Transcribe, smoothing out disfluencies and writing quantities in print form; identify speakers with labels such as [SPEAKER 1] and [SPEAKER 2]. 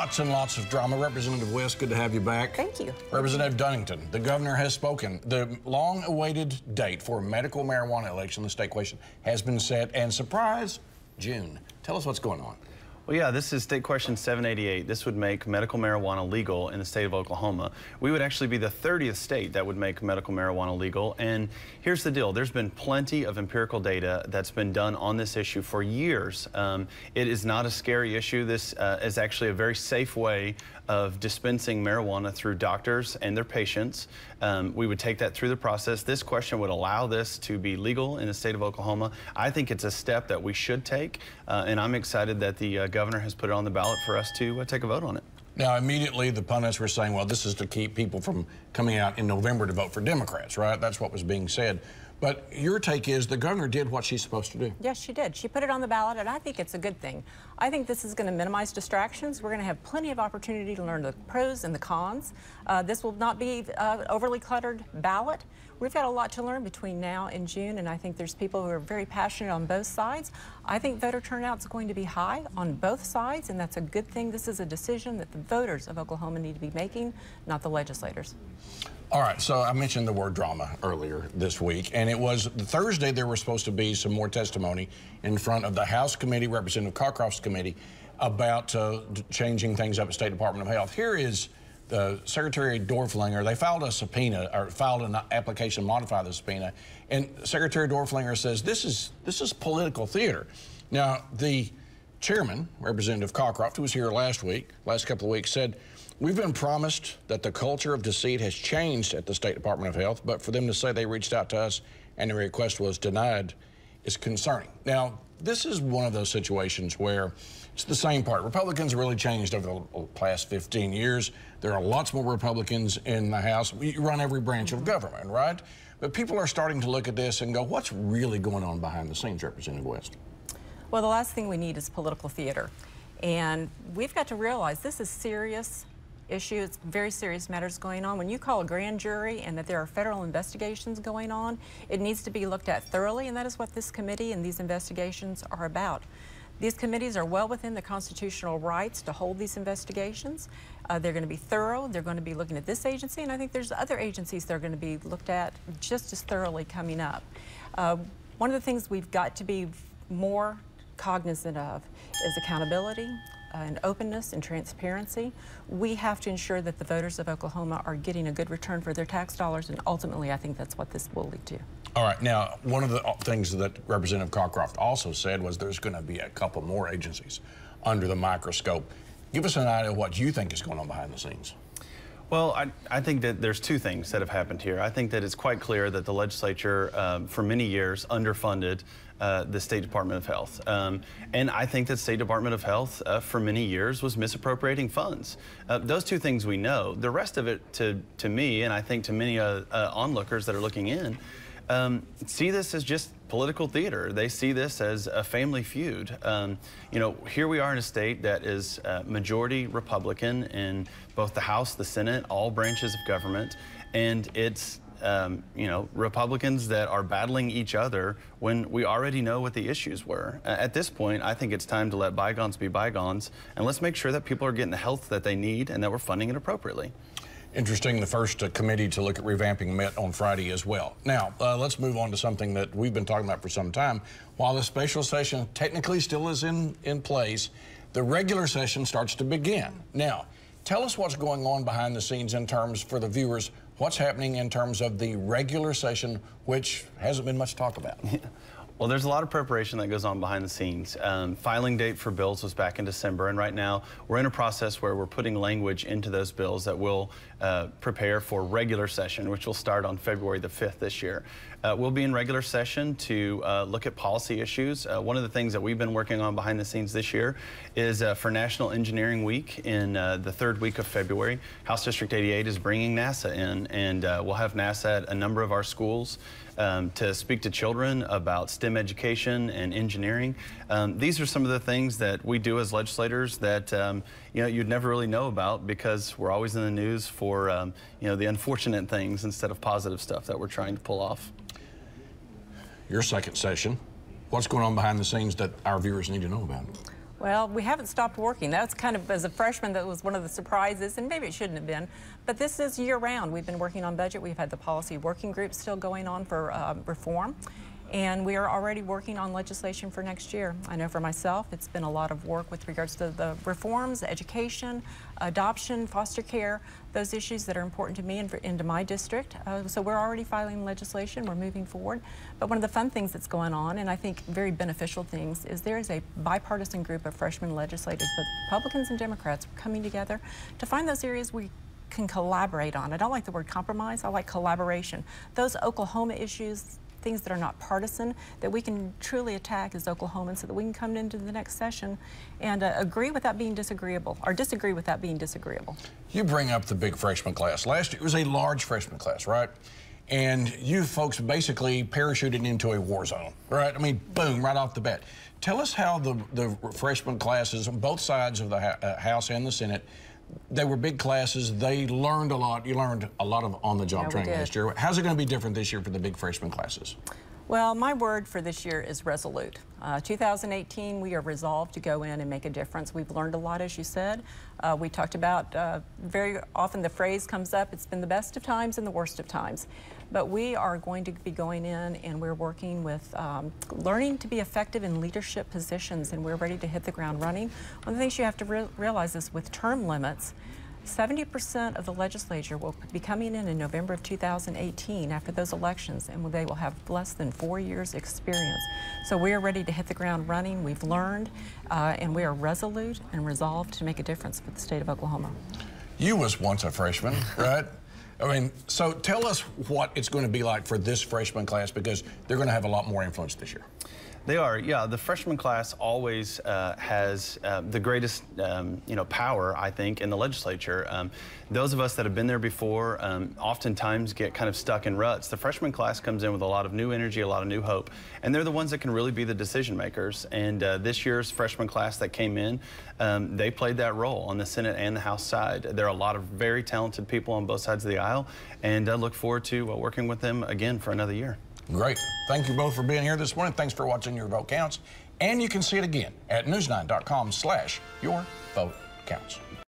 [SPEAKER 1] Lots and lots of drama. Representative West, good to have you back.
[SPEAKER 2] Thank you.
[SPEAKER 1] Representative Dunnington, the governor has spoken. The long-awaited date for a medical marijuana election in the state question has been set, and surprise, June. Tell us what's going on.
[SPEAKER 3] Well, yeah, this is State Question 788. This would make medical marijuana legal in the state of Oklahoma. We would actually be the 30th state that would make medical marijuana legal. And here's the deal. There's been plenty of empirical data that's been done on this issue for years. It is not a scary issue. This is actually a very safe way of dispensing marijuana through doctors and their patients. We would take that through the process. This question would allow this to be legal in the state of Oklahoma. I think it's a step that we should take, and I'm excited that the governor has put it on the ballot for us to take a vote on it.
[SPEAKER 1] Now, immediately the pundits were saying, well, this is to keep people from coming out in November to vote for Democrats, right? That's what was being said. But your take is the governor did what she's supposed to do.
[SPEAKER 2] Yes, she did. She put it on the ballot, and I think it's a good thing. I think this is going to minimize distractions. We're going to have plenty of opportunity to learn the pros and the cons. This will not be an overly cluttered ballot. We've got a lot to learn between now and June, and I think there's people who are very passionate on both sides. I think voter turnout is going to be high on both sides, and that's a good thing. This is a decision that the voters of Oklahoma need to be making, not the legislators.
[SPEAKER 1] All right, so I mentioned the word drama earlier this week, and it was Thursday there was supposed to be some more testimony in front of the House committee, Representative Cockcroft's committee, about changing things up at State Department of Health. Here is the Secretary Dorflinger. They filed a subpoena, or filed an application to modify the subpoena, and Secretary Dorflinger says this is political theater. Now, the chairman, Representative Cockcroft, who was here last couple of weeks, said, "We've been promised that the culture of deceit has changed at the State Department of Health, but for them to say they reached out to us and the request was denied is concerning." Now, this is one of those situations where it's the same part. Republicans really changed over the past 15 years. There are lots more Republicans in the House. We run every branch of government, right? But people are starting to look at this and go, what's really going on behind the scenes, Representative West?
[SPEAKER 2] Well, the last thing we need is political theater. And we've got to realize this is serious issue. It's very serious matters going on. When you call a grand jury and that there are federal investigations going on, it needs to be looked at thoroughly, and that is what this committee and these investigations are about. These committees are well within the constitutional rights to hold these investigations. They're going to be thorough. They're going to be looking at this agency, and I think there's other agencies that are going to be looked at just as thoroughly coming up. One of the things we've got to be more cognizant of is accountability and openness and transparency. We have to ensure that the voters of Oklahoma are getting a good return for their tax dollars, and ultimately I think that's what this will lead to.
[SPEAKER 1] All right, now one of the things that Representative Cockcroft also said was there's going to be a couple more agencies under the microscope. Give us an idea of what you think is going on behind the scenes.
[SPEAKER 3] Well, I think that there's two things that have happened here. I think that it's quite clear that the legislature, for many years, underfunded the State Department of Health. And I think that State Department of Health, for many years, was misappropriating funds. Those two things we know. The rest of it, to me, and I think to many onlookers that are looking in, see this as just political theater. They see this as a family feud. You know, here we are in a state that is majority Republican in both the House, the Senate, all branches of government, and it's you know, Republicans that are battling each other when we already know what the issues were. At this point, I think it's time to let bygones be bygones, and let's make sure that people are getting the health that they need and that we're funding it appropriately.
[SPEAKER 1] Interesting, the first committee to look at revamping met on Friday as well. Now, let's move on to something that we've been talking about for some time. While the special session technically still is in place, the regular session starts to begin. Now, tell us what's going on behind the scenes in terms, for the viewers, what's happening in terms of the regular session, which hasn't been much talk about.
[SPEAKER 3] Well, there's a lot of preparation that goes on behind the scenes. Filing date for bills was back in December, and right now we're in a process where we're putting language into those bills that will prepare for regular session, which will start on February the 5th this year. We'll be in regular session to look at policy issues. One of the things that we've been working on behind the scenes this year is for National Engineering Week in the third week of February. House District 88 is bringing NASA in, and we'll have NASA at a number of our schools to speak to children about STEM education and engineering. These are some of the things that we do as legislators that you know, you'd never really know about because we're always in the news for you know, the unfortunate things instead of positive stuff that we're trying to pull off.
[SPEAKER 1] Your second session, what's going on behind the scenes that our viewers need to know about?
[SPEAKER 2] Well, we haven't stopped working. That's kind of, as a freshman, that was one of the surprises, and maybe it shouldn't have been. But this is year-round. We've been working on budget. We've had the policy working group still going on for reform. And we are already working on legislation for next year. I know for myself, it's been a lot of work with regards to the reforms, education, adoption, foster care, those issues that are important to me and into my district. So we're already filing legislation, we're moving forward. But one of the fun things that's going on, and I think very beneficial things, is there is a bipartisan group of freshman legislators, both Republicans and Democrats, coming together to find those areas we can collaborate on. I don't like the word compromise, I like collaboration. Those Oklahoma issues, things that are not partisan, that we can truly attack as Oklahomans so that we can come into the next session and agree without being disagreeable, or disagree without being disagreeable.
[SPEAKER 1] You bring up the big freshman class. Last year, it was a large freshman class, right? And you folks basically parachuted into a war zone, right? I mean, boom, right off the bat. Tell us how the freshman classes on both sides of the House and the Senate, they were big classes. They learned a lot. You learned a lot of on-the-job training last year. How's it going to be different this year for the big freshman classes?
[SPEAKER 2] Well, my word for this year is resolute. 2018, we are resolved to go in and make a difference. We've learned a lot, as you said. We talked about, very often the phrase comes up, it's been the best of times and the worst of times. But we are going to be going in and we're working with learning to be effective in leadership positions, and we're ready to hit the ground running. One of the things you have to realize is with term limits, 70% of the legislature will be coming in November of 2018 after those elections, and they will have less than 4 years experience. So we are ready to hit the ground running. We've learned, and we are resolute and resolved to make a difference for the state of Oklahoma.
[SPEAKER 1] You was once a freshman, right? I mean, so tell us what it's going to be like for this freshman class, because they're going to have a lot more influence this year.
[SPEAKER 3] They are, yeah. The freshman class always has the greatest, power, I think, in the legislature. Those of us that have been there before oftentimes get kind of stuck in ruts. The freshman class comes in with a lot of new energy, a lot of new hope, and they're the ones that can really be the decision makers. And this year's freshman class that came in, they played that role on the Senate and the House side. There are a lot of very talented people on both sides of the aisle, and I look forward to working with them again for another year.
[SPEAKER 1] Great. Thank you both for being here this morning. Thanks for watching Your Vote Counts. And you can see it again at news9.com/YourVoteCounts.